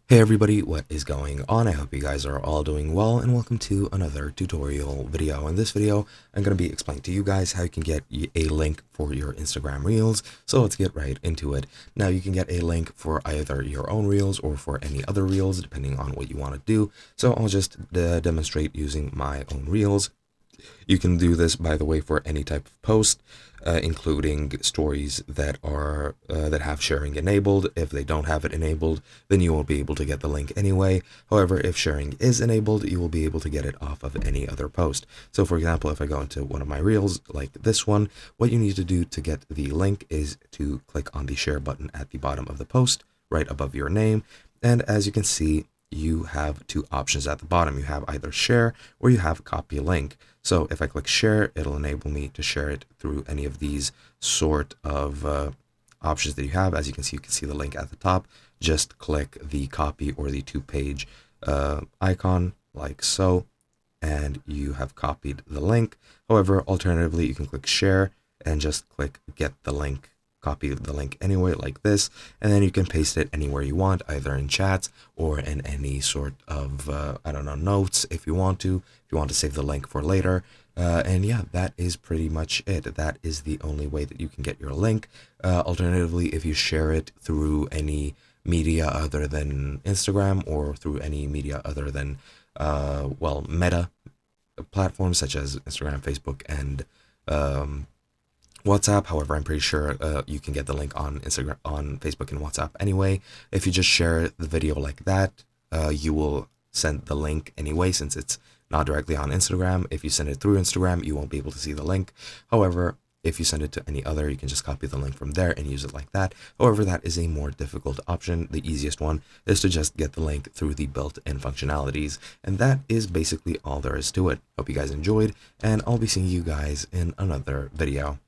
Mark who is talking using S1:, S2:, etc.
S1: Hey everybody, what is going on? I hope you guys are all doing well and welcome to another tutorial video. In this video, I'm going to be explaining to you guys how you can get a link for your Instagram Reels. So let's get right into it. Now you can get a link for either your own Reels or for any other Reels depending on what you want to do. So I'll just demonstrate using my own Reels. You can do this, by the way, for any type of post, including stories that are that have sharing enabled. If they don't have it enabled, then you won't be able to get the link anyway. However, if sharing is enabled, you will be able to get it off of any other post. So for example, if I go into one of my reels like this one, what you need to do to get the link is to click on the share button at the bottom of the post, right above your name. And as you can see, you have two options at the bottom. You have either share or you have copy link. So if I click share, it'll enable me to share it through any of these sort of options that you have. As you can see the link at the top. Just click the copy or the two-page icon like so, and you have copied the link. However, alternatively, you can click share and just click get the link, copy the link anyway like this, and then you can paste it anywhere you want, either in chats or in any sort of I don't know, notes if you want to save the link for later. And yeah, that is pretty much it. That is the only way that you can get your link. Alternatively, if you share it through any media other than Instagram or through any media other than well, Meta platforms such as Instagram, Facebook, and WhatsApp. However, I'm pretty sure you can get the link on Instagram, on Facebook, and WhatsApp anyway. If you just share the video like that, you will send the link anyway, since it's not directly on Instagram. If you send it through Instagram, you won't be able to see the link. However, if you send it to any other, you can just copy the link from there and use it like that. However, that is a more difficult option. The easiest one is to just get the link through the built-in functionalities. And that is basically all there is to it. Hope you guys enjoyed, and I'll be seeing you guys in another video.